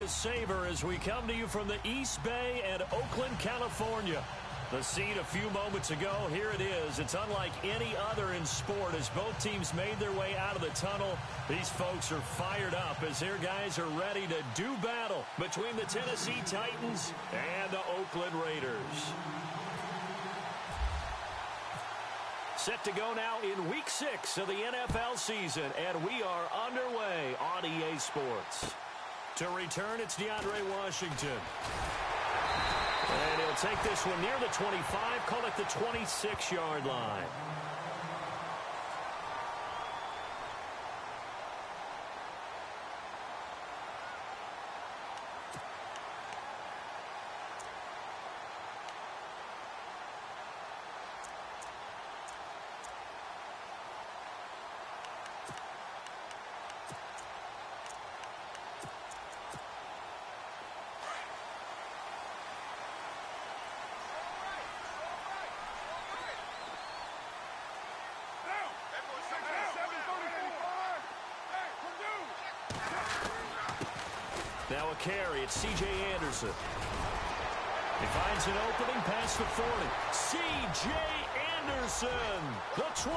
to savor as we come to you from the East Bay and Oakland, California. The scene a few moments ago, here it is. It's unlike any other in sport as both teams made their way out of the tunnel. These folks are fired up as their guys are ready to do battle between the Tennessee Titans and the Oakland Raiders. Set to go now in Week 6 of the NFL season, and we are underway on EA Sports. To return, it's DeAndre Washington. And he'll take this one near the 25, call it the 26-yard line. Now a carry, it's C.J. Anderson. He finds an opening past the 40. C.J. Anderson, the 20,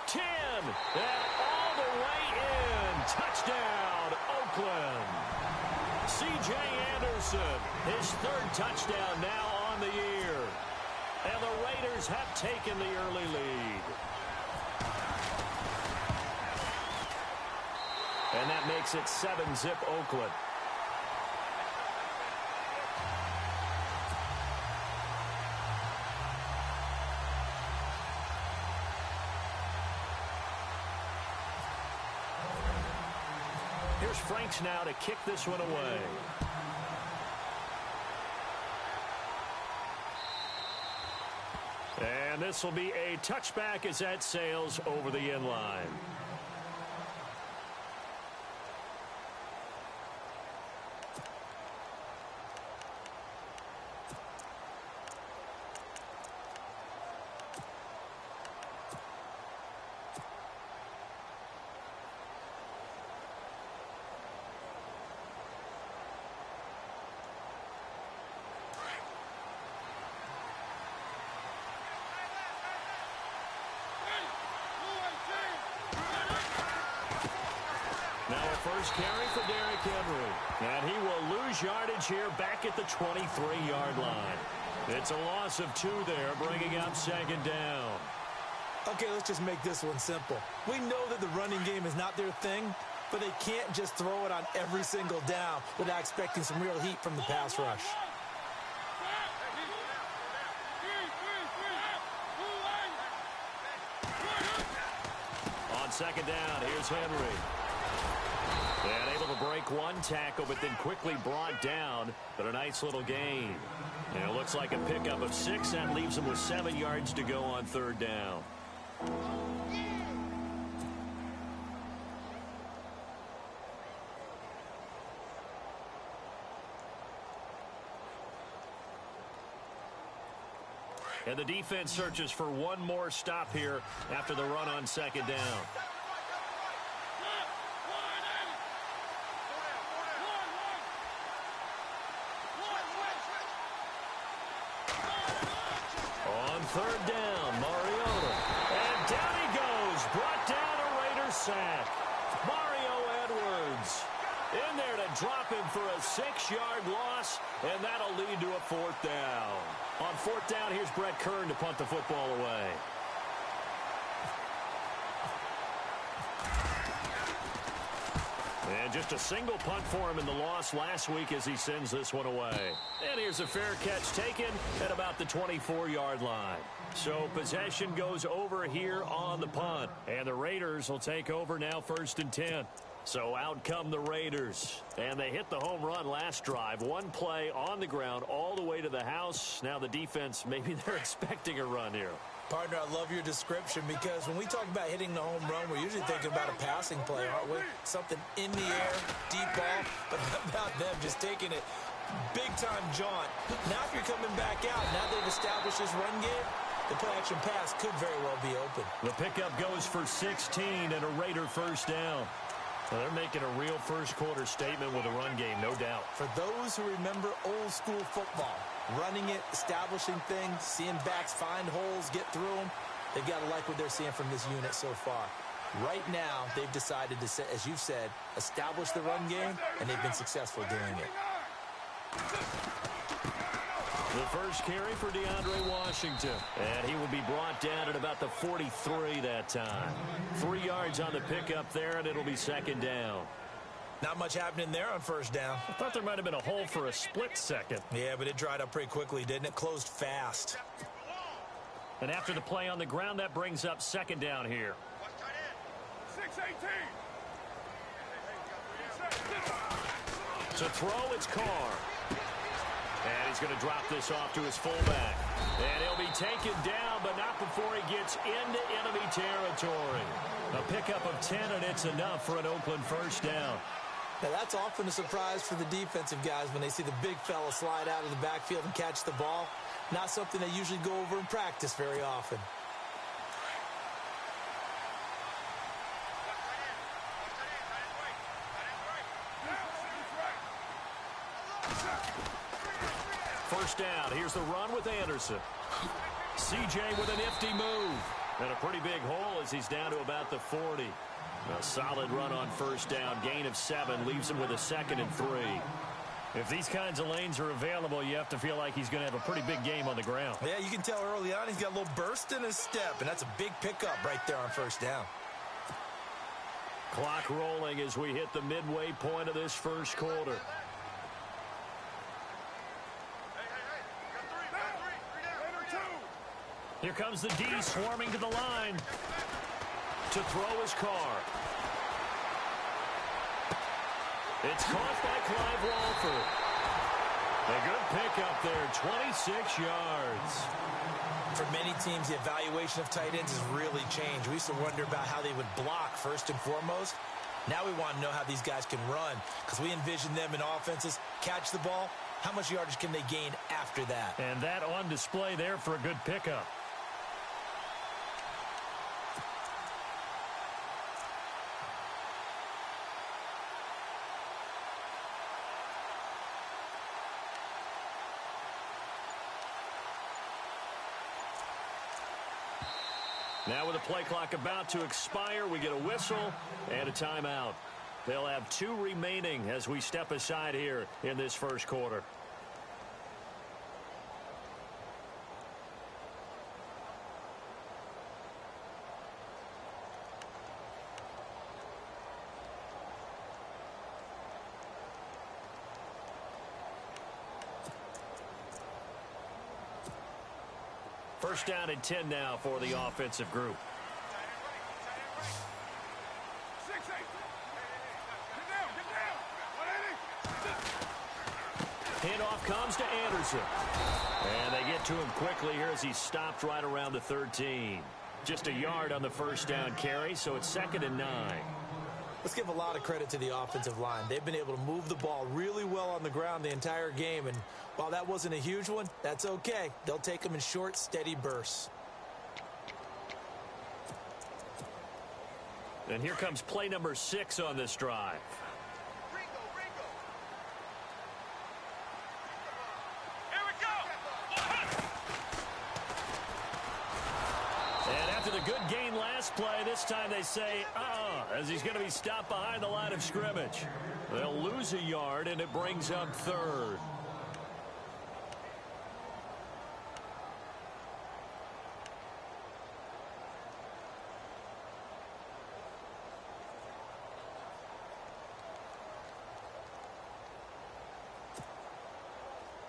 10, and all the way in. Touchdown, Oakland. C.J. Anderson, his third touchdown now on the year. And the Raiders have taken the early lead. And that makes it 7-zip Oakland. Here's Franks now to kick this one away. And this will be a touchback as that sails over the end line. Now a first carry for Derrick Henry. And he will lose yardage here back at the 23-yard line. It's a loss of 2 there, bringing up second down. Okay, let's just make this one simple. We know that the running game is not their thing, but they can't just throw it on every single down without expecting some real heat from the pass rush. On second down, here's Henry. And able to break one tackle, but then quickly brought down. But a nice little gain. And it looks like a pickup of 6. That leaves him with 7 yards to go on third down. And the defense searches for one more stop here after the run on second down. On third down, Mariota. And down he goes. Brought down a Raiders sack. Mario Edwards in there to drop him for a 6-yard loss, and that'll lead to a fourth down. On fourth down, here's Brett Kern to punt the football away. And just a single punt for him in the loss last week as he sends this one away. And here's a fair catch taken at about the 24-yard line. So possession goes over here on the punt. And the Raiders will take over now 1st and 10. So out come the Raiders. And they hit the home run last drive. One play on the ground all the way to the house. Now the defense, maybe they're expecting a run here. Partner, I love your description because when we talk about hitting the home run, we're usually thinking about a passing play, aren't we? Something in the air, deep ball. But how about them just taking it big-time jaunt? Now if you're coming back out, now they've established this run game, the play-action pass could very well be open. The pickup goes for 16 and a Raider first down. Well, they're making a real first-quarter statement with a run game, no doubt. For those who remember old school football, running it, establishing things, seeing backs find holes, get through them, they've got to like what they're seeing from this unit so far. Right now, they've decided to, as you've said, establish the run game, and they've been successful doing it. The first carry for DeAndre Washington. And he will be brought down at about the 43 that time. 3 yards on the pickup there, and it'll be second down. Not much happening there on first down. I thought there might have been a hole for a split second. Yeah, but it dried up pretty quickly, didn't it? Closed fast. And after the play on the ground, that brings up second down here. 6-18. To throw, it's Carr. And he's going to drop this off to his fullback. And he'll be taken down, but not before he gets into enemy territory. A pickup of 10, and it's enough for an Oakland first down. Now, that's often a surprise for the defensive guys when they see the big fella slide out of the backfield and catch the ball. Not something they usually go over in practice very often. First down. Here's the run with Anderson. CJ with a nifty move. And a pretty big hole as he's down to about the 40. A solid run on first down. Gain of 7 leaves him with a 2nd and 3. If these kinds of lanes are available, you have to feel like he's going to have a pretty big game on the ground. Yeah, you can tell early on he's got a little burst in his step, and that's a big pickup right there on first down. Clock rolling as we hit the midway point of this first quarter. Here comes the D swarming to the line. To throw his Carr. It's caught by Clive Walford. A good pickup there, 26 yards. For many teams, the evaluation of tight ends has really changed. We used to wonder about how they would block first and foremost. Now we want to know how these guys can run, because we envision them in offenses, catch the ball, how much yardage can they gain after that? And that on display there for a good pickup. Now with the play clock about to expire, we get a whistle and a timeout. They'll have 2 remaining as we step aside here in this first quarter. First down and 10 now for the offensive group. Handoff comes to Anderson. And they get to him quickly here as he stopped right around the 13. Just a yard on the first down carry, so it's 2nd and 9. Let's give a lot of credit to the offensive line. They've been able to move the ball really well on the ground the entire game, and while that wasn't a huge one, that's okay. They'll take them in short, steady bursts. And here comes play number 6 on this drive. The good gain last play. This time they say, as he's going to be stopped behind the line of scrimmage. They'll lose a yard, and it brings up 3rd.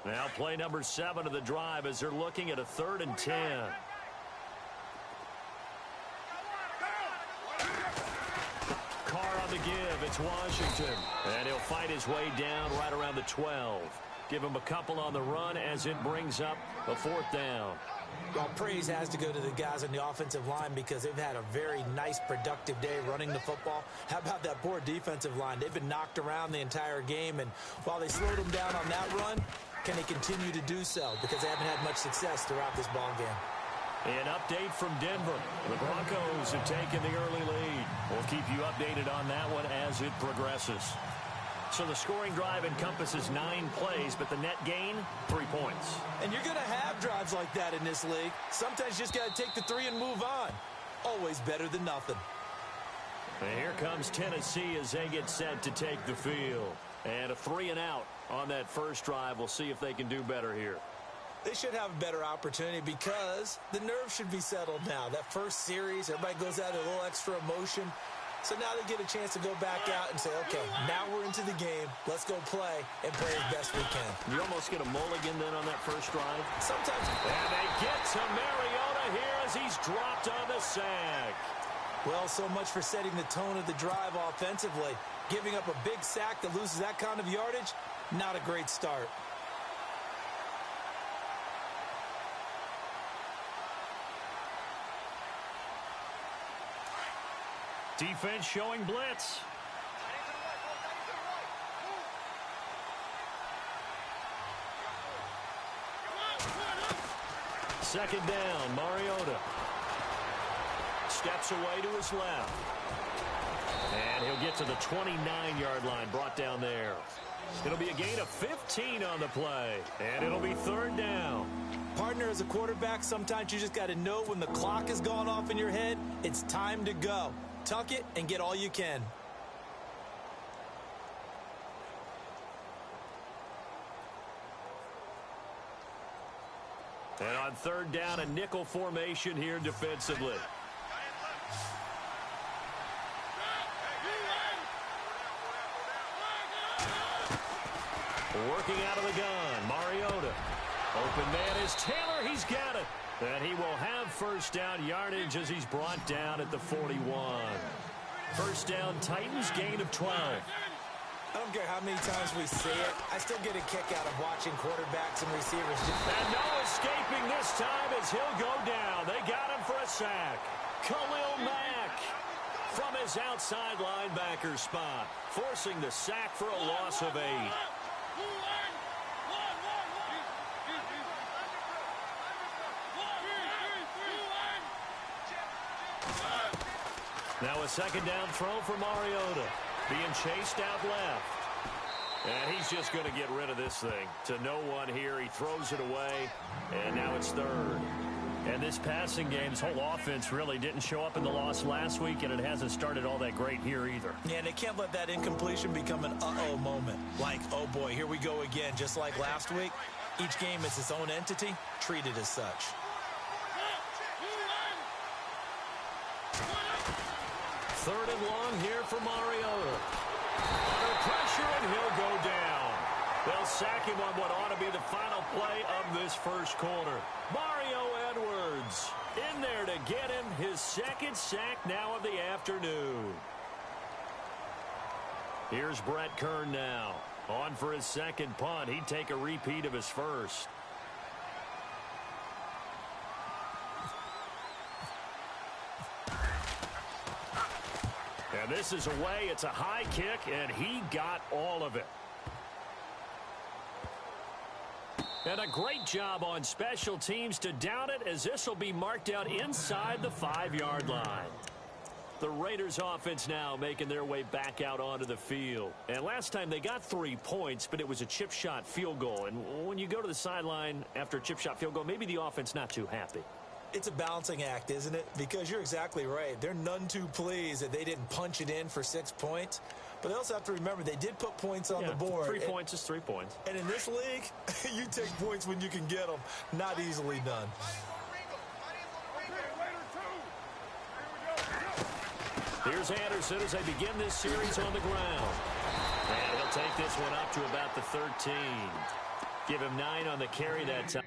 Now play number 7 of the drive as they're looking at a 3rd and 10. The give, it's Washington, and he'll fight his way down right around the 12. Give him a couple on the run as it brings up a 4th down. Well, praise has to go to the guys on the offensive line because they've had a very nice, productive day running the football. How about that poor defensive line? They've been knocked around the entire game, and while they slowed them down on that run, can they continue to do so? Because they haven't had much success throughout this ball game. An update from Denver. The Broncos have taken the early lead. We'll keep you updated on that one as it progresses. So the scoring drive encompasses 9 plays, but the net gain, 3 points. And you're going to have drives like that in this league. Sometimes you just got to take the 3 and move on. Always better than nothing. And here comes Tennessee as they get set to take the field. And a 3 and out on that first drive. We'll see if they can do better here. They should have a better opportunity because the nerves should be settled now. That first series, everybody goes out with a little extra emotion. So now they get a chance to go back out and say, okay, now we're into the game. Let's go play and play as best we can. You almost get a mulligan then on that first drive. Sometimes. And they get to Mariota here as he's dropped on the sack. Well, so much for setting the tone of the drive offensively. Giving up a big sack that loses that kind of yardage, not a great start. Defense showing blitz. Second down, Mariota. Steps away to his left. And he'll get to the 29-yard line, brought down there. It'll be a gain of 15 on the play, and it'll be third down. Partner, as a quarterback, sometimes you just got to know when the clock has gone off in your head, it's time to go. Tuck it and get all you can. And on third down, a nickel formation here defensively. Working out of the gun, Mariota. Open man is Taylor. He's got it. And he will have first down yardage as he's brought down at the 41. First down, Titans, gain of 12. I don't care how many times we see it. I still get a kick out of watching quarterbacks and receivers. And no escaping this time as he'll go down. They got him for a sack. Khalil Mack from his outside linebacker spot, forcing the sack for a loss of 8. Now a second down throw for Mariota. Being chased out left. And he's just going to get rid of this thing. To no one here. He throws it away. And now it's third. And this passing game, this whole offense really didn't show up in the loss last week, and it hasn't started all that great here either. Yeah, and they can't let that incompletion become an uh-oh moment. Like, oh boy, here we go again. Just like last week, each game is its own entity, treated as such. Third and long here for Mariota. Under pressure, and he'll go down. They'll sack him on what ought to be the final play of this first quarter. Mario Edwards in there to get him his second sack now of the afternoon. Here's Brett Kern now. On for his second punt. He'd take a repeat of his first. And this is away. It's a high kick, and he got all of it. And a great job on special teams to down it, as this will be marked out inside the 5-yard line. The Raiders offense now making their way back out onto the field. And last time they got 3 points, but it was a chip shot field goal. And when you go to the sideline after a chip shot field goal, maybe the offense not too happy. It's a balancing act, isn't it? Because you're exactly right. They're none too pleased that they didn't punch it in for 6 points. But they also have to remember they did put points on the board. 3 points is 3 points. And in this league, you take points when you can get them. Not easily done. Here's Anderson as they begin this series on the ground. And he'll take this one up to about the 13. Give him 9 on the carry that time.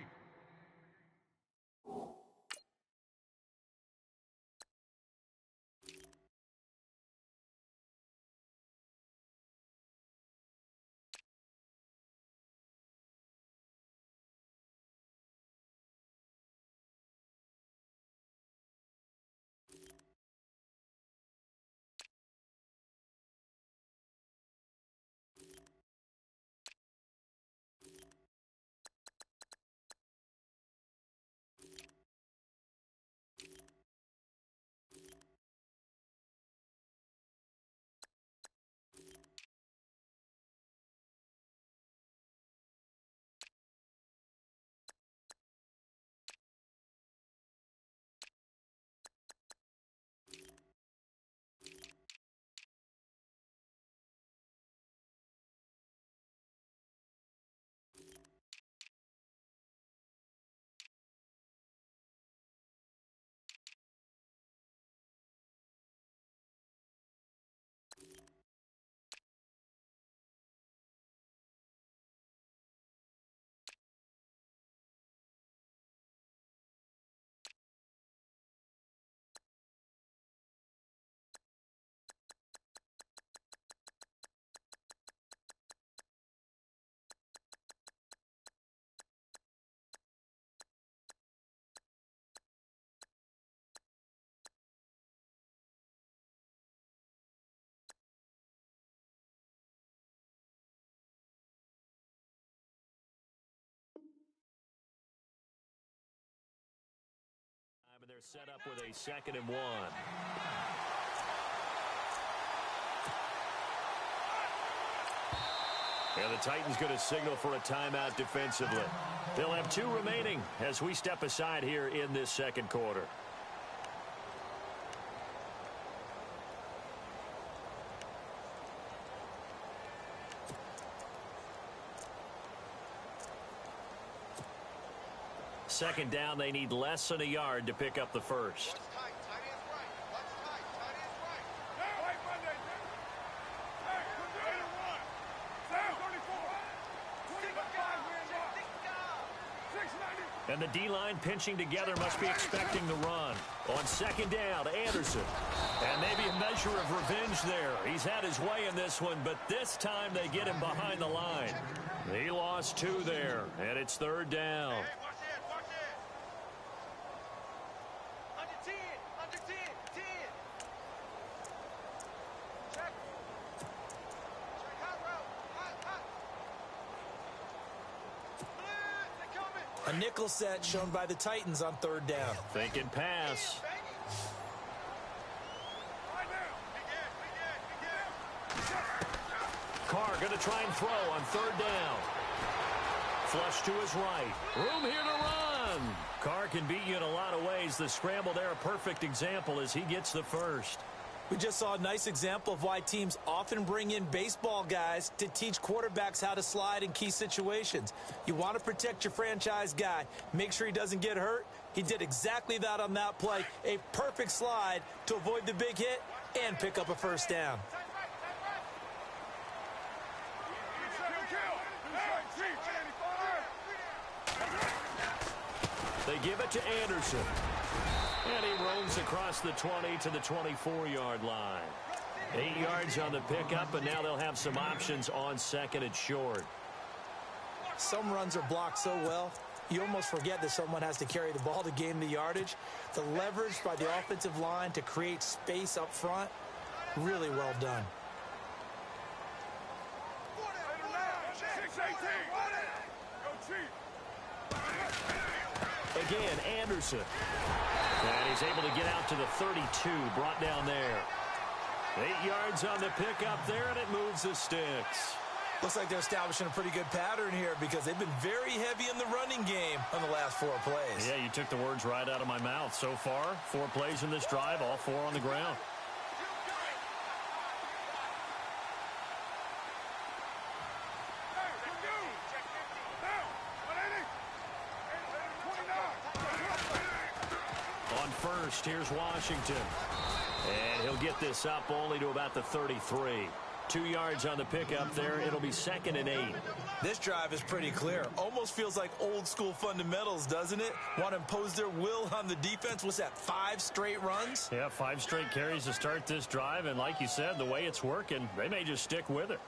they're set up with a 2nd and 1. And the Titans going to signal for a timeout defensively. They'll have 2 remaining as we step aside here in this 2nd quarter. Second down, they need less than a yard to pick up the first. And the D-line pinching together must be expecting the run. On 2nd down, Anderson. And maybe a measure of revenge there. He's had his way in this one, but this time they get him behind the line. He lost 2 there, and it's 3rd down. A nickel set shown by the Titans on 3rd down. Thinking pass. Carr going to try and throw on 3rd down. Flush to his right. Room here to run. Carr can beat you in a lot of ways. The scramble there, a perfect example as he gets the first. We just saw a nice example of why teams often bring in baseball guys to teach quarterbacks how to slide in key situations. You want to protect your franchise guy. Make sure he doesn't get hurt. He did exactly that on that play. A perfect slide to avoid the big hit and pick up a first down. They give it to Anderson. And he roams across the 20 to the 24-yard line. 8 yards on the pickup, and now they'll have some options on 2nd and short. Some runs are blocked so well, you almost forget that someone has to carry the ball to gain the yardage. The leverage by the offensive line to create space up front, really well done. Again, Anderson. And he's able to get out to the 32, brought down there. 8 yards on the pickup there, and it moves the sticks. Looks like they're establishing a pretty good pattern here because they've been very heavy in the running game on the last 4 plays. Yeah, you took the words right out of my mouth. So far, 4 plays in this drive, all 4 on the ground. Here's Washington. And he'll get this up only to about the 33. 2 yards on the pickup there. It'll be 2nd and 8. This drive is pretty clear. Almost feels like old school fundamentals, doesn't it? Want to impose their will on the defense. What's that, 5 straight runs? Yeah, 5 straight carries to start this drive. And like you said, the way it's working, they may just stick with it.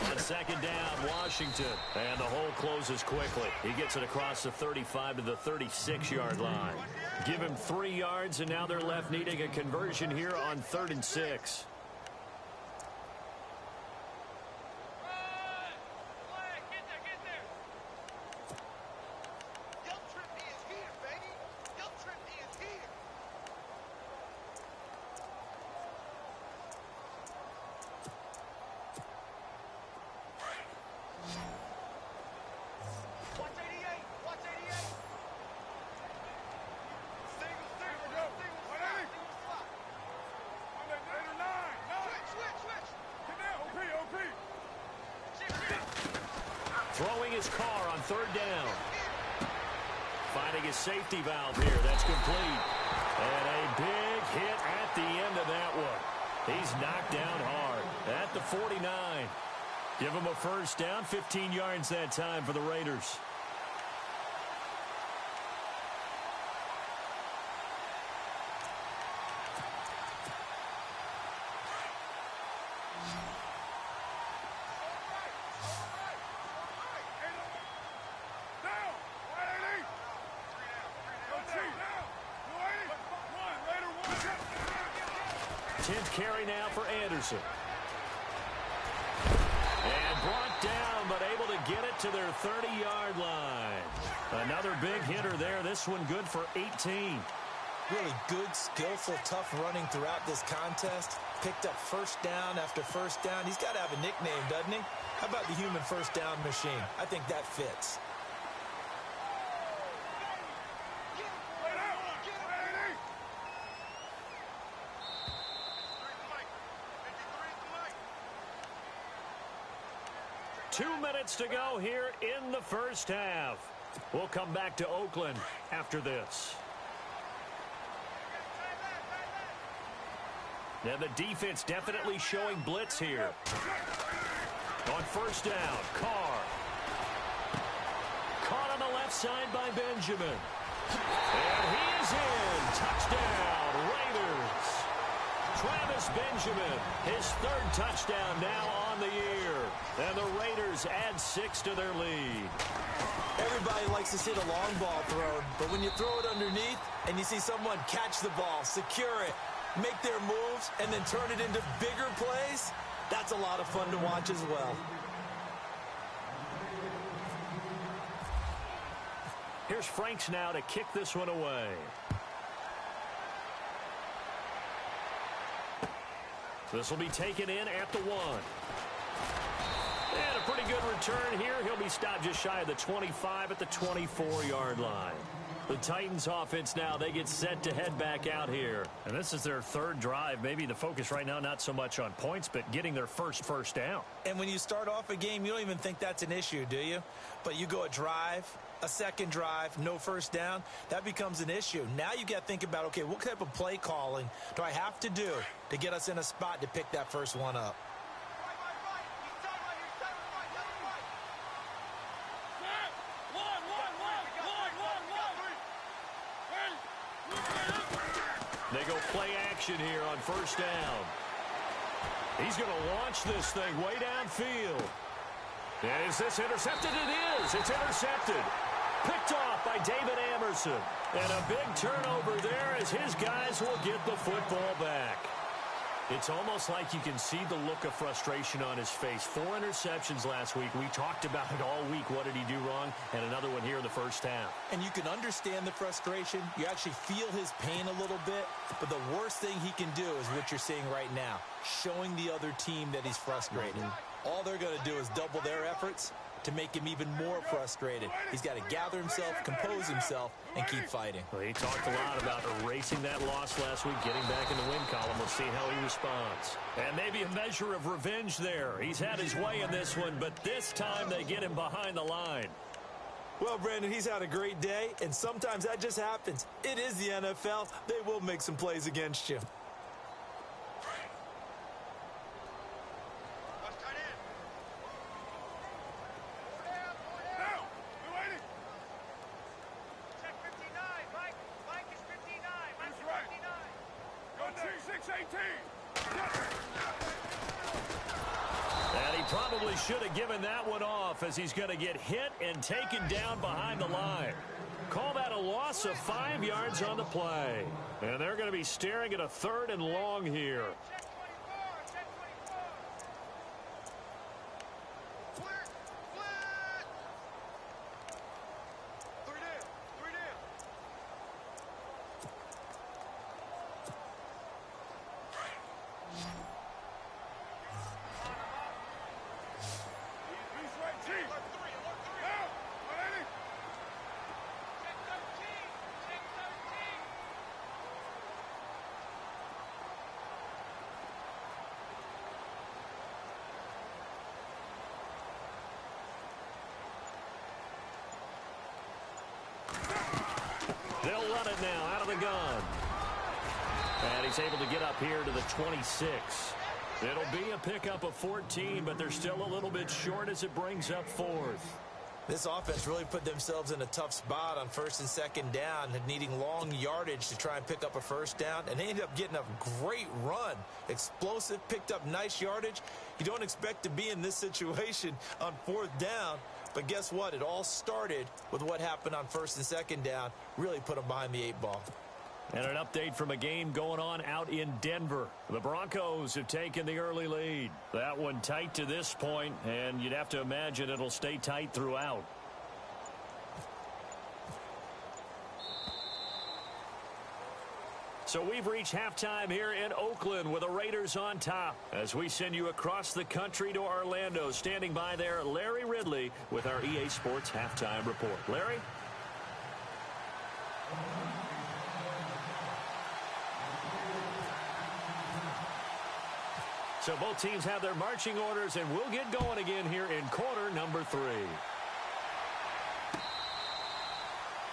On 2nd down, Washington. And the hole closes quickly. He gets it across the 35 to the 36-yard line. Give him 3 yards, and now they're left needing a conversion here on 3rd and 6. Throwing his Carr on 3rd down. Finding his safety valve here. That's complete. And a big hit at the end of that one. He's knocked down hard at the 49. Give him a first down. 15 yards that time for the Raiders. Carry now for Anderson. to their 30-yard line. Another big hitter there. This one good for 18. Really good, skillful, tough running throughout this contest. Picked up first down after first down. He's got to have a nickname, doesn't he? How about the human first down machine? I think that fits. Two minutes to go here in the first half. We'll come back to Oakland after this. Now the defense definitely showing blitz here. On first down, Carr. Caught on the left side by Benjamin. And he is in. Touchdown, Raiders. Travis Benjamin, his third touchdown now on the year. And the Raiders add 6 to their lead. Everybody likes to see the long ball thrown, but when you throw it underneath and you see someone catch the ball, secure it, make their moves, and then turn it into bigger plays, that's a lot of fun to watch as well. Here's Franks now to kick this one away. This will be taken in at the 1. And a pretty good return here. He'll be stopped just shy of the 25 at the 24-yard line. The Titans offense now, they get set to head back out here. And this is their third drive. Maybe the focus right now not so much on points, but getting their first down. And when you start off a game, you don't even think that's an issue, do you? But you go a drive, a second drive, no first down, that becomes an issue. Now you got to think about, okay, what type of play calling do I have to do to get us in a spot to pick that first one up? They go play action here on first down. He's going to launch this thing way downfield. And is this intercepted? It is. It's intercepted. Picked off by David Amerson. And a big turnover there as his guys will get the football back. It's almost like you can see the look of frustration on his face. 4 interceptions last week. We talked about it all week. What did he do wrong? And another one here in the first half. And you can understand the frustration. You actually feel his pain a little bit. But the worst thing he can do is what you're seeing right now, showing the other team that he's frustrated. All they're going to do is double their efforts to make him even more frustrated. He's got to gather himself, compose himself, and keep fighting. Well, he talked a lot about erasing that loss last week, getting back in the win column. We'll see how he responds. And maybe a measure of revenge there. He's had his way in this one, but this time they get him behind the line. Well, Brandon, he's had a great day, and sometimes that just happens. It is the NFL. They will make some plays against you. And he probably should have given that one off as he's going to get hit and taken down behind the line. Call that a loss of 5 yards on the play. And they're going to be staring at a 3rd and long here. They'll run it now out of the gun. And he's able to get up here to the 26. It'll be a pickup of 14, but they're still a little bit short as it brings up 4th. This offense really put themselves in a tough spot on 1st and 2nd down, needing long yardage to try and pick up a first down, and they ended up getting a great run. Explosive, picked up nice yardage. You don't expect to be in this situation on 4th down, but guess what? It all started with what happened on 1st and 2nd down. Really put them behind the 8 ball. And an update from a game going on out in Denver. The Broncos have taken the early lead. That one tight to this point, and you'd have to imagine it'll stay tight throughout. So we've reached halftime here in Oakland with the Raiders on top. As we send you across the country to Orlando, standing by there, Larry Ridley with our EA Sports Halftime Report. Larry? So both teams have their marching orders, and we'll get going again here in quarter number 3.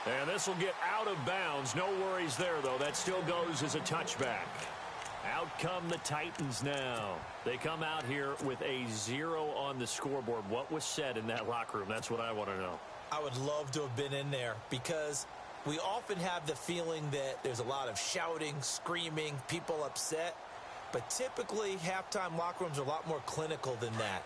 And this will get out of bounds. No worries there, though. That still goes as a touchback. Out come the Titans now. They come out here with a 0 on the scoreboard. What was said in that locker room? That's what I want to know. I would love to have been in there because we often have the feeling that there's a lot of shouting, screaming, people upset. But typically, halftime locker rooms are a lot more clinical than that.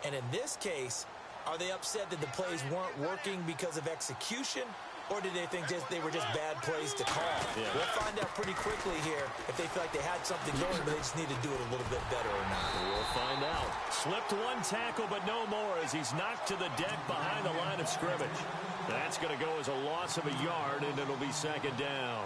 And in this case, are they upset that the plays weren't working because of execution? Or did they think they were just bad plays to call? Yeah. We'll find out pretty quickly here if they feel like they had something going, but they just need to do it a little bit better or not. We'll find out. Slipped one tackle, but no more as he's knocked to the deck behind the line of scrimmage. That's going to go as a loss of a yard, and it'll be second down.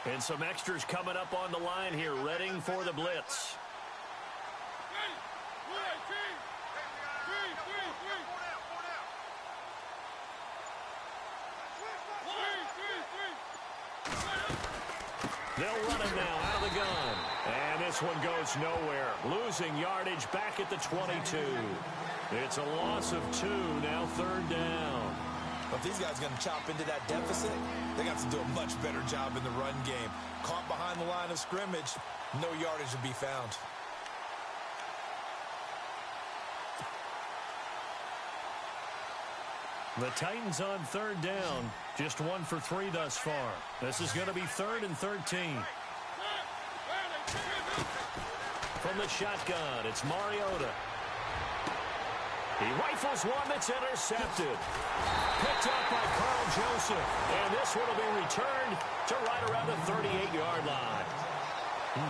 And some extras coming up on the line here, readying for the blitz. They'll run it now out of the gun. And this one goes nowhere. Losing yardage back at the 22. It's a loss of 2, now third down. If these guys are going to chop into that deficit, they got to do a much better job in the run game. Caught behind the line of scrimmage, no yardage to be found. The Titans on third down, just 1 for 3 thus far. This is going to be 3rd and 13. From the shotgun, it's Mariota. He rifles one that's intercepted. Picked up by Carl Joseph. And this one will be returned to right around the 38-yard line.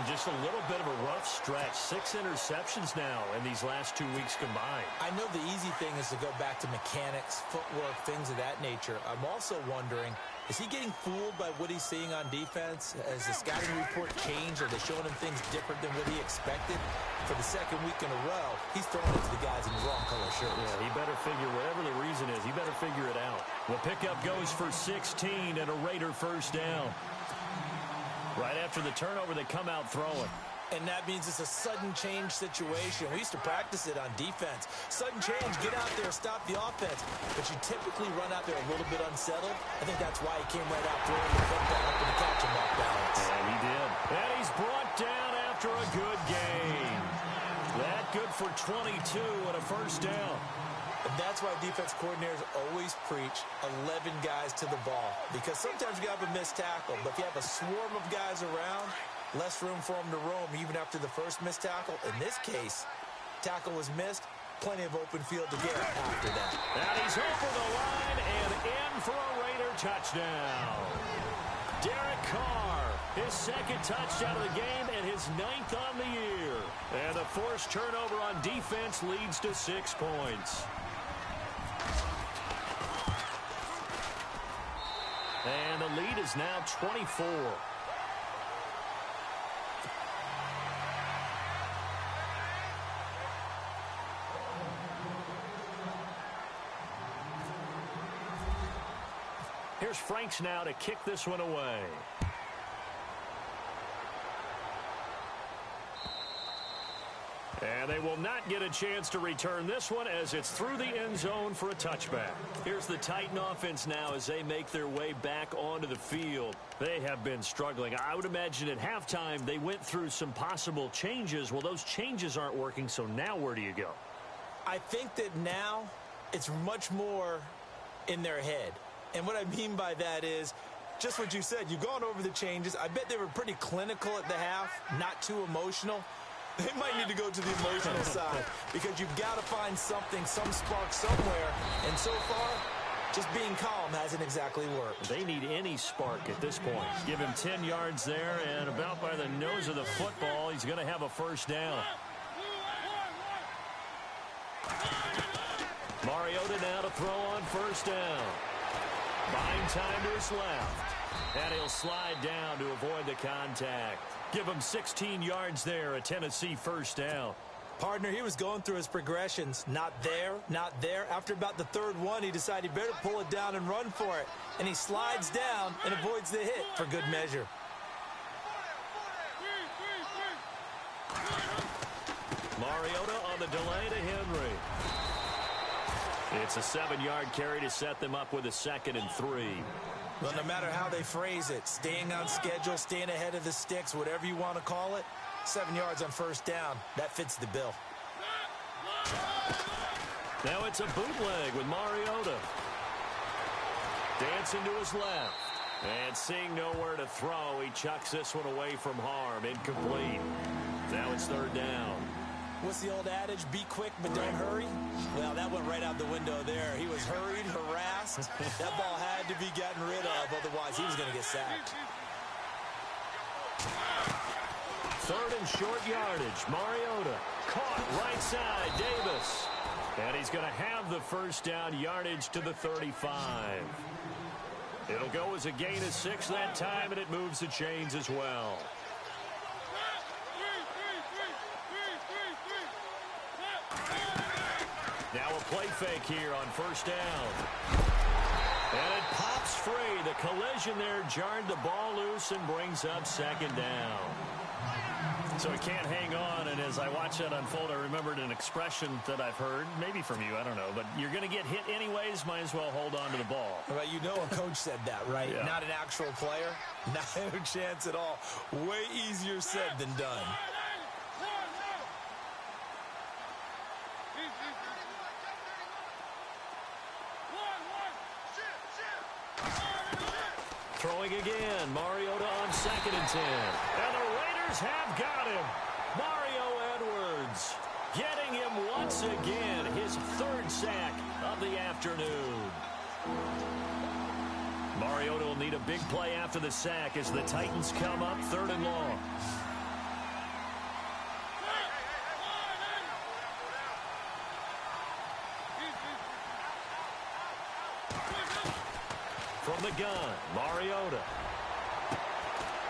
Just a little bit of a rough stretch. 6 interceptions now in these last 2 weeks combined. I know the easy thing is to go back to mechanics, footwork, things of that nature. I'm also wondering, is he getting fooled by what he's seeing on defense? Has the scouting report changed? Are they showing him things different than what he expected? For the second week in a row, he's throwing it to the guys in the wrong color shirts. Yeah, he better figure, whatever the reason is, he better figure it out. The pickup goes for 16 and a Raider first down. Right after the turnover, they come out throwing. And that means it's a sudden change situation. We used to practice it on defense. Sudden change, get out there, stop the offense. But you typically run out there a little bit unsettled. I think that's why he came right out throwing the football up in the catch and off balance. Yeah, he did. And he's brought down after a good game. That good for 22 and a first down. And that's why defense coordinators always preach 11 guys to the ball. Because sometimes you have a missed tackle, but if you have a swarm of guys around, less room for them to roam even after the first missed tackle. In this case, tackle was missed, plenty of open field to get after that. And he's over the line and in for a Raider touchdown. Derek Carr, his second touchdown of the game and his 9th on the year. And the forced turnover on defense leads to 6 points. And the lead is now 24. Here's Franks now to kick this one away. And they will not get a chance to return this one as it's through the end zone for a touchback. Here's the Titan offense now as they make their way back onto the field. They have been struggling. I would imagine at halftime they went through some possible changes. Well, those changes aren't working, so now where do you go? I think that now it's much more in their head. And what I mean by that is just what you said. You've gone over the changes. I bet they were pretty clinical at the half, not too emotional. They might need to go to the emotional side because you've got to find something, some spark somewhere. And so far, just being calm hasn't exactly worked. They need any spark at this point. Give him 10 yards there, and about by the nose of the football, he's going to have a first down. Mariota now to throw on first down. Buying time to his left. And he'll slide down to avoid the contact. Give him 16 yards there, a Tennessee first down. Partner, he was going through his progressions. Not there, not there. After about the third one, he decided he better pull it down and run for it. And he slides down and avoids the hit for good measure. Mariota on the delay to Henry. It's a 7-yard carry to set them up with a 2nd and 3. Well, no matter how they phrase it, staying on schedule, staying ahead of the sticks, whatever you want to call it, 7 yards on first down, that fits the bill. Now it's a bootleg with Mariota. Dancing to his left. And seeing nowhere to throw, he chucks this one away from harm. Incomplete. Now it's 3rd down. What's the old adage? Be quick, but don't hurry? Well, that went right out the window there. He was hurried, harassed. That ball had to be gotten rid of, otherwise he was going to get sacked. 3rd and short yardage. Mariota caught right side. Davis. And he's going to have the first down yardage to the 35. It'll go as a gain of 6 that time, and it moves the chains as well. Now a play fake here on first down. And it pops free. The collision there jarred the ball loose and brings up 2nd down. So he can't hang on, and as I watch that unfold, I remembered an expression that I've heard, maybe from you, I don't know, but you're going to get hit anyways, might as well hold on to the ball. Well, you know a coach said that, right? Yeah. Not an actual player. No chance at all. Way easier said than done. Throwing again, Mariota on 2nd and 10. And the Raiders have got him. Mario Edwards getting him once again, his 3rd sack of the afternoon. Mariota will need a big play after the sack as the Titans come up 3rd and long. From the gun, Mariota.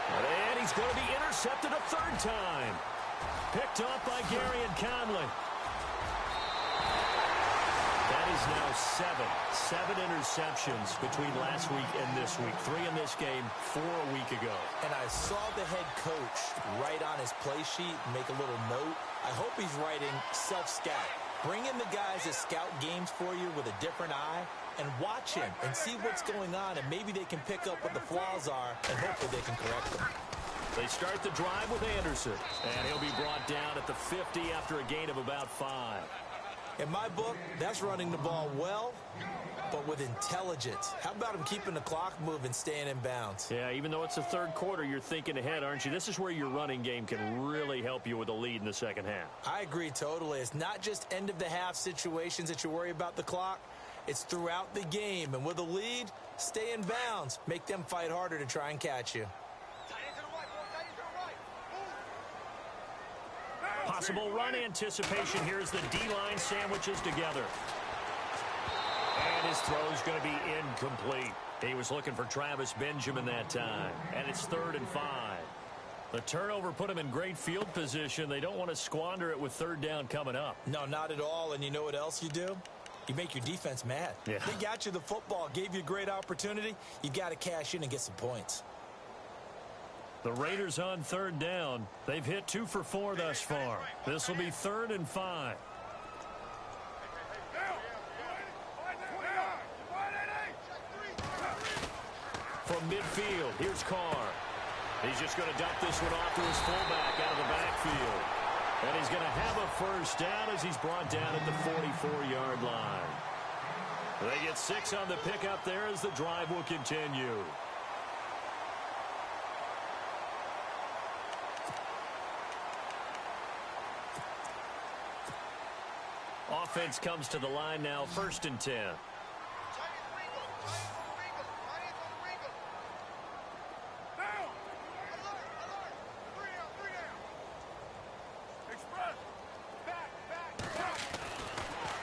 And he's going to be intercepted a 3rd time. Picked off by Gary and Conley. That is now 7 interceptions between last week and this week. 3 in this game, 4 a week ago. And I saw the head coach write on his play sheet, make a little note. I hope he's writing self-scout. Bring in the guys that scout games for you with a different eye and watch him and see what's going on, and maybe they can pick up what the flaws are, and hopefully they can correct them. They start the drive with Anderson, and he'll be brought down at the 50 after a gain of about 5. In my book, that's running the ball well, but with intelligence. How about him keeping the clock moving, staying in bounds? Yeah, even though it's the 3rd quarter, you're thinking ahead, aren't you? This is where your running game can really help you with a lead in the 2nd half. I agree totally. It's not just end-of-the-half situations that you worry about the clock. It's throughout the game. And with a lead, stay in bounds. Make them fight harder to try and catch you. Possible run anticipation here as the D-line sandwiches together. And his throw's going to be incomplete. He was looking for Travis Benjamin that time. And it's 3rd and 5. The turnover put him in great field position. They don't want to squander it with 3rd down coming up. No, not at all. And you know what else you do? You make your defense mad. Yeah. They got you the football, gave you a great opportunity. You got to cash in and get some points. The Raiders on 3rd down. They've hit 2 for 4 thus far. This will be 3rd and 5. From midfield, here's Carr. He's just going to dump this one off to his fullback out of the backfield. And he's going to have a first down as he's brought down at the 44-yard line. They get 6 on the pickup there as the drive will continue. Offense comes to the line now, 1st and 10.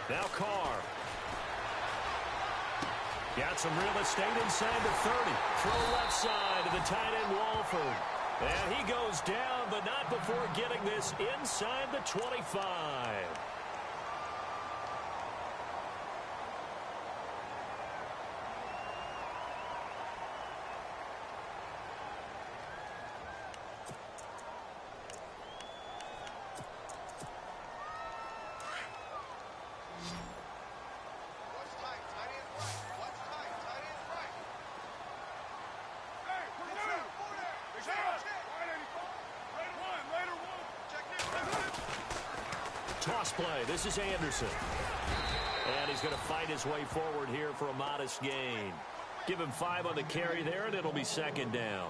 Now Carr. Got some real estate inside the 30. Throw left side to the tight end Walford. And he goes down, but not before getting this inside the 25. Toss play. This is Anderson. And he's going to fight his way forward here for a modest gain. Give him 5 on the carry there, and it'll be 2nd down.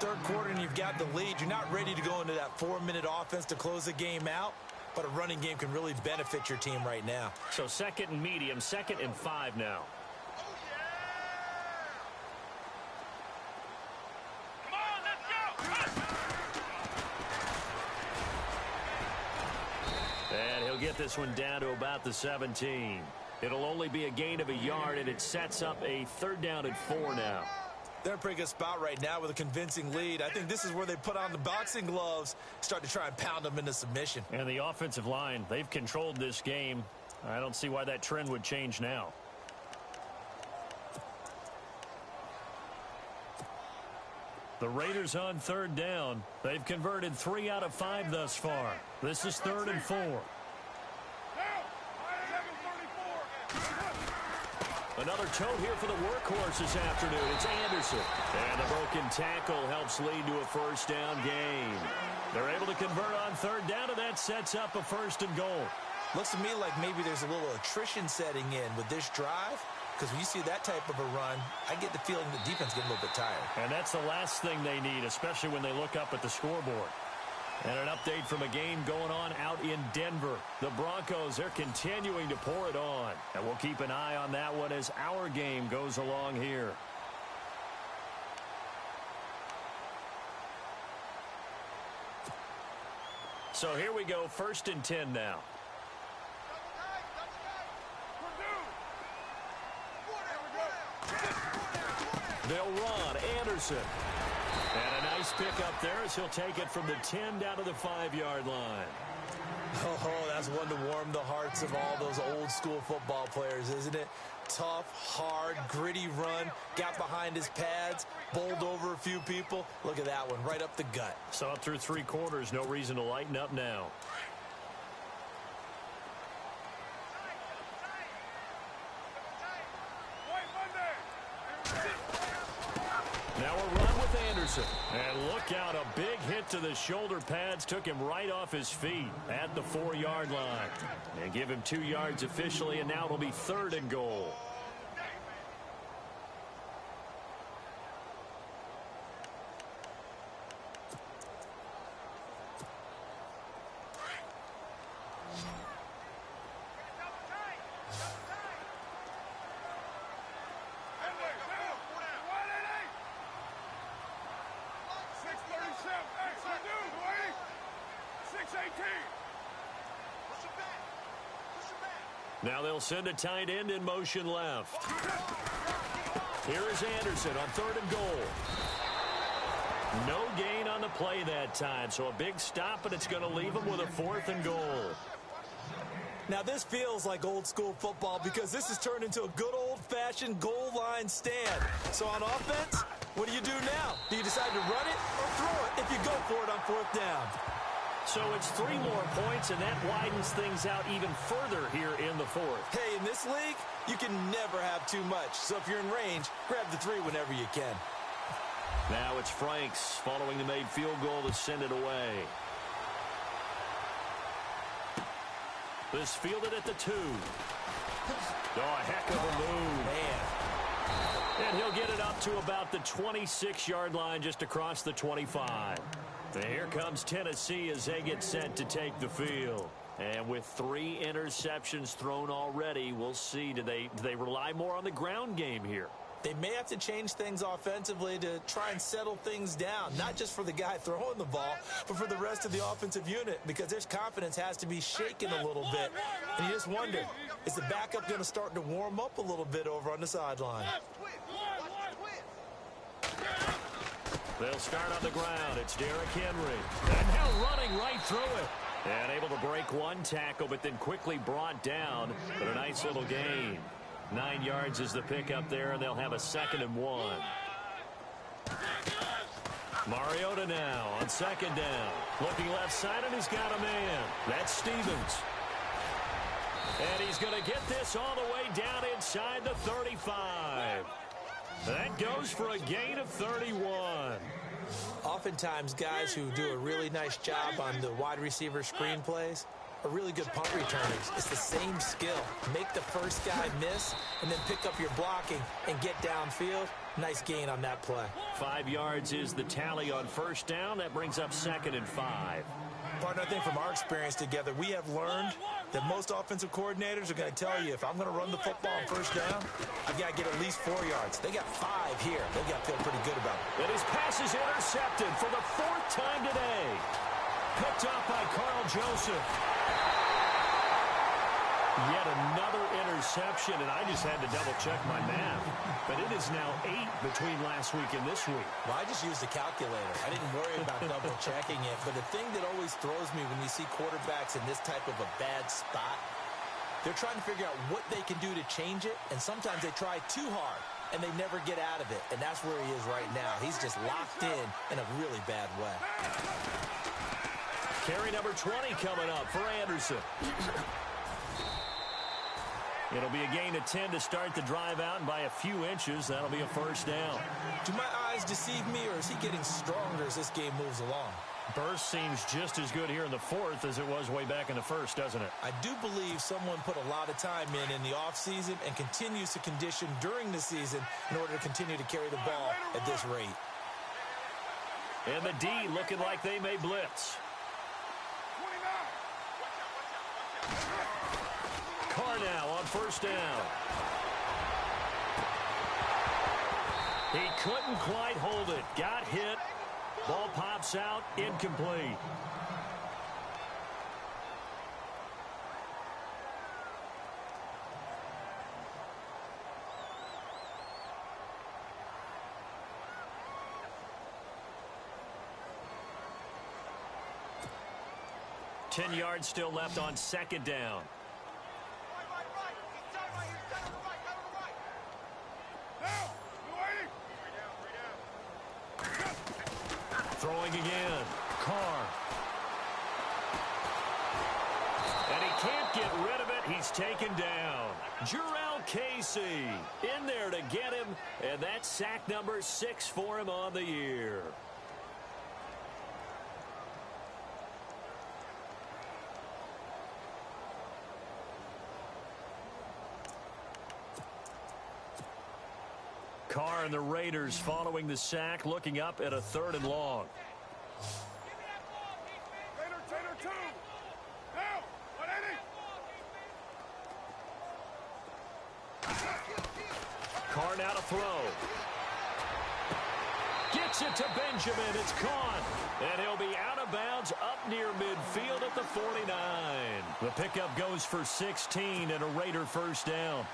3rd quarter, and you've got the lead. You're not ready to go into that 4-minute offense to close the game out, but a running game can really benefit your team right now. So 2nd and medium, 2nd and 5 now. And he'll get this one down to about the 17. It'll only be a gain of a yard, and it sets up a 3rd down and 4 now. They're in a pretty good spot right now with a convincing lead. I think this is where they put on the boxing gloves, start to try and pound them into submission. And the offensive line, they've controlled this game. I don't see why that trend would change now. The Raiders on 3rd down. They've converted 3 out of 5 thus far. This is 3rd and 4. Another toe here for the workhorse this afternoon. It's Anderson. And the broken tackle helps lead to a 1st down gain. They're able to convert on 3rd down, and that sets up a 1st and goal. Looks to me like maybe there's a little attrition setting in with this drive. Because when you see that type of a run, I get the feeling the defense getting a little bit tired. And that's the last thing they need, especially when they look up at the scoreboard. And an update from a game going on out in Denver. The Broncos, they're continuing to pour it on. And we'll keep an eye on that one as our game goes along here. So here we go, 1st and 10 now. They'll run. Anderson. And a nice pick up there as he'll take it from the 10 down to the 5-yard line. Oh, that's one to warm the hearts of all those old school football players, isn't it? Tough, hard, gritty run. Got behind his pads, bowled over a few people. Look at that one, right up the gut. So up through 3 quarters, no reason to lighten up now. Now a run with Anderson. And look out, a big hit to the shoulder pads took him right off his feet at the 4-yard line. And give him 2 yards officially, and now it'll be 3rd and goal. Now they'll send a tight end in motion left. Here is Anderson on 3rd and goal. No gain on the play that time, so a big stop, but it's going to leave him with a 4th and goal. Now this feels like old school football because this has turned into a good old-fashioned goal line stand. So on offense, what do you do now? Do you decide to run it or throw it if you go for it on 4th down? So it's 3 more points, and that widens things out even further here in the 4th. Hey, in this league, you can never have too much. So if you're in range, grab the 3 whenever you can. Now it's Franks following the made field goal to send it away. This fielded at the 2. Oh, a heck of a move. Man. And he'll get it up to about the 26-yard line just across the 25. And here comes Tennessee as they get set to take the field. And with 3 interceptions thrown already, we'll see. Do they rely more on the ground game here? They may have to change things offensively to try and settle things down, not just for the guy throwing the ball, but for the rest of the offensive unit, because their confidence has to be shaken a little bit. And you just wonder, is the backup going to start to warm up a little bit over on the sideline? They'll start on the ground. It's Derrick Henry. And now running right through it. And able to break one tackle, but then quickly brought down. But a nice little gain. 9 yards is the pickup there, and they'll have a 2nd and 1. Mariota now on 2nd down. Looking left side, and he's got a man. That's Stevens. And he's going to get this all the way down inside the 35. That goes for a gain of 31. Oftentimes, guys who do a really nice job on the wide receiver screen plays are really good punt returners. It's the same skill. Make the first guy miss and then pick up your blocking and get downfield. Nice gain on that play. 5 yards is the tally on 1st down. That brings up 2nd and 5. Partner, I think from our experience together, we have learned that most offensive coordinators are going to tell you, if I'm going to run the football on 1st down, I've got to get at least 4 yards. They got 5 here. They got to feel pretty good about it. And his pass is intercepted for the 4th time today. Picked up by Carl Joseph. Yet another interception, and I just had to double-check my math. But it is now 8 between last week and this week. Well, I just used a calculator. I didn't worry about double-checking it. But the thing that always throws me when you see quarterbacks in this type of a bad spot, they're trying to figure out what they can do to change it, and sometimes they try too hard, and they never get out of it. And that's where he is right now. He's just locked in a really bad way. Carry number 20 coming up for Anderson. It'll be a gain of 10 to start the drive out, and by a few inches, that'll be a 1st down. Do my eyes deceive me, or is he getting stronger as this game moves along? Burst seems just as good here in the 4th as it was way back in the 1st, doesn't it? I do believe someone put a lot of time in the offseason and continues to condition during the season in order to continue to carry the ball at this rate. And the D looking like they may blitz. Carr now on 1st down. He couldn't quite hold it. Got hit. Ball pops out. Incomplete. Ten yards still left on 2nd down. Throwing again. Carr. And he can't get rid of it. He's taken down. Jarrell Casey in there to get him. And that's sack number 6 for him on the year. Carr and the Raiders following the sack, looking up at a 3rd and long. Taylor, 2. Now, 180. Carr now to throw. Gets it to Benjamin. It's caught. And he'll be out of bounds up near midfield at the 49. The pickup goes for 16 and a Raider 1st down.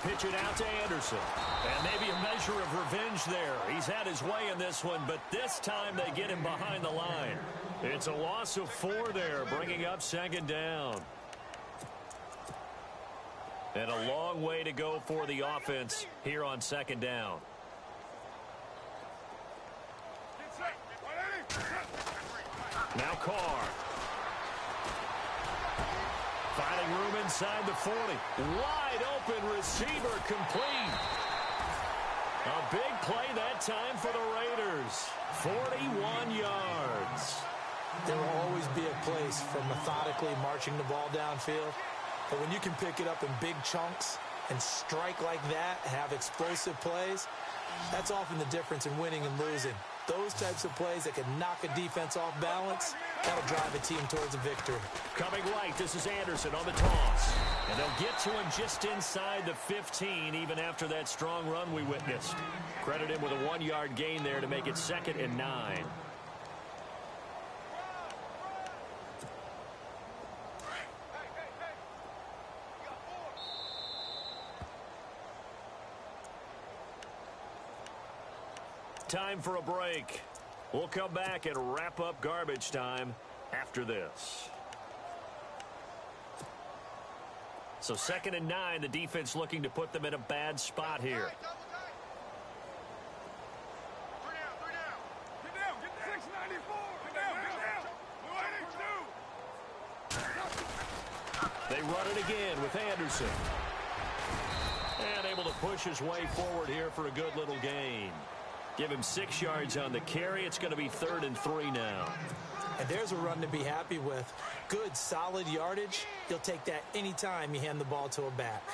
Pitch it out to Anderson. And maybe a measure of revenge there. He's had his way in this one, but this time they get him behind the line. It's a loss of 4 there, bringing up 2nd down. And a long way to go for the offense here on 2nd down. Now Carr. Finding room inside the 40. Wide open receiver complete. A big play that time for the Raiders. 41 yards. There will always be a place for methodically marching the ball downfield. But when you can pick it up in big chunks and strike like that, have explosive plays, that's often the difference in winning and losing. Those types of plays that can knock a defense off balance, that'll drive a team towards a victory. Coming right, this is Anderson on the toss. And they'll get to him just inside the 15, even after that strong run we witnessed. Credit him with a 1-yard gain there to make it 2nd and 9. Time for a break. We'll come back and wrap up garbage time after this. So 2nd and 9, the defense looking to put them in a bad spot here. They run it again with Anderson. And able to push his way forward here for a good little gain. Give him 6 yards on the carry. It's going to be 3rd and 3 now. And there's a run to be happy with. Good, solid yardage. You'll take that anytime you hand the ball to a back.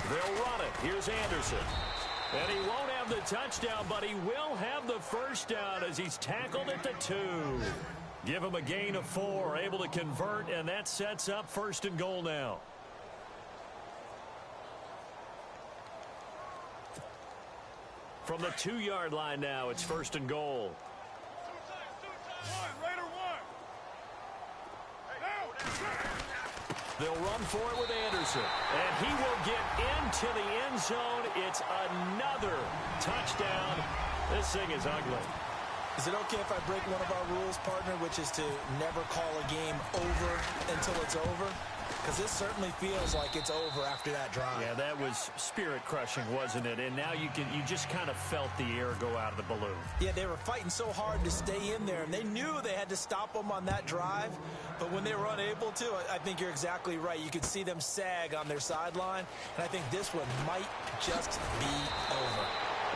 They'll run it. Here's Anderson. And he won't have the touchdown, but he will have the first down as he's tackled at the 2. Give him a gain of 4, able to convert, and that sets up 1st and goal now. From the 2-yard line now, it's 1st and goal. They'll run for it with Anderson. And he will get into the end zone. It's another touchdown. This thing is ugly. Is it okay if I break one of our rules, partner, which is to never call a game over until it's over? Because this certainly feels like it's over after that drive. Yeah, that was spirit-crushing, wasn't it? And now you just kind of felt the air go out of the balloon. Yeah, they were fighting so hard to stay in there, and they knew they had to stop them on that drive. But when they were unable to, I think you're exactly right. You could see them sag on their sideline, and I think this one might just be over.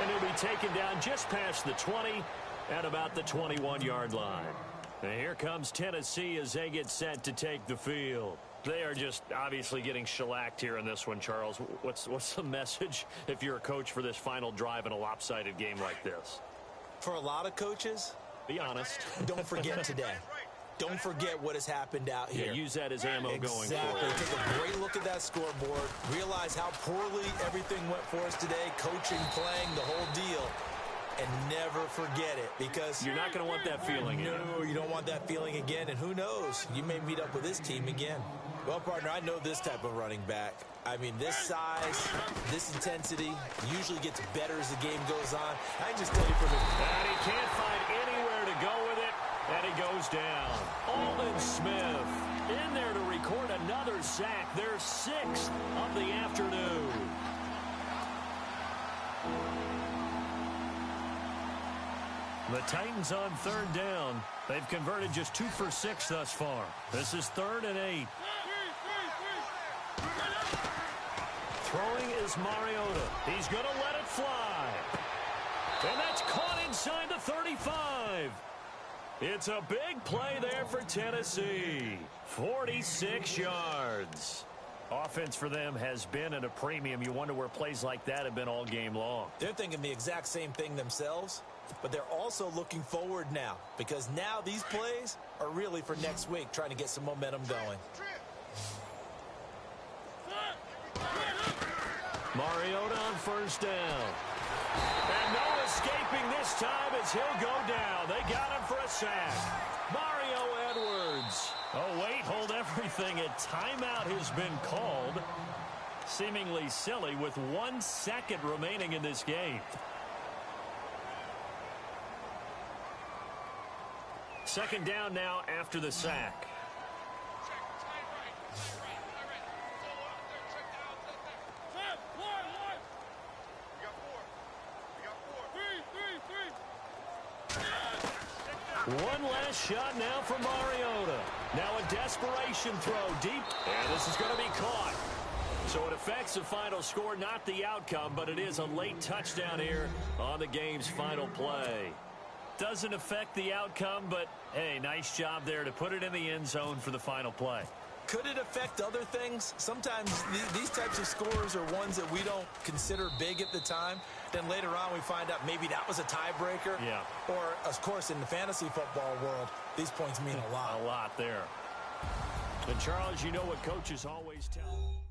And he'll be taken down just past the 20 at about the 21-yard line. And here comes Tennessee as they get set to take the field. They are just obviously getting shellacked here in this one, Charles. What's the message if you're a coach for this final drive in a lopsided game like this? For a lot of coaches, be honest. Don't forget today. Don't forget what has happened out here. Yeah, use that as ammo going forward. Exactly. Take a great look at that scoreboard. Realize how poorly everything went for us today. Coaching, playing, the whole deal. And never forget it, because you're not going to want that feeling again. No, you don't want that feeling again. And who knows? You may meet up with this team again. Well, partner, I know this type of running back. I mean, this size, this intensity usually gets better as the game goes on. I can just tell you from the... And he can't find anywhere to go with it, and he goes down. Aldon Smith in there to record another sack. Their 6th of the afternoon. The Titans on 3rd down. They've converted just 2 for 6 thus far. This is 3rd and 8. Throwing is Mariota. He's going to let it fly. And that's caught inside the 35. It's a big play there for Tennessee. 46 yards. Offense for them has been at a premium. You wonder where plays like that have been all game long. They're thinking the exact same thing themselves, but they're also looking forward now, because now these plays are really for next week, trying to get some momentum going. Mariota on 1st down. And no escaping this time as he'll go down. They got him for a sack. Mario Edwards. Oh, wait, hold everything. A timeout has been called. Seemingly silly with 1 second remaining in this game. Second down now after the sack. One last shot now for Mariota. Now a desperation throw deep. And this is going to be caught. So it affects the final score, not the outcome, but it is a late touchdown here on the game's final play. Doesn't affect the outcome, but, hey, nice job there to put it in the end zone for the final play. Could it affect other things? Sometimes these types of scores are ones that we don't consider big at the time. Then later on we find out maybe that was a tiebreaker. Yeah. Or, of course, in the fantasy football world, these points mean a lot. A lot there. And, Charles, you know what coaches always tell.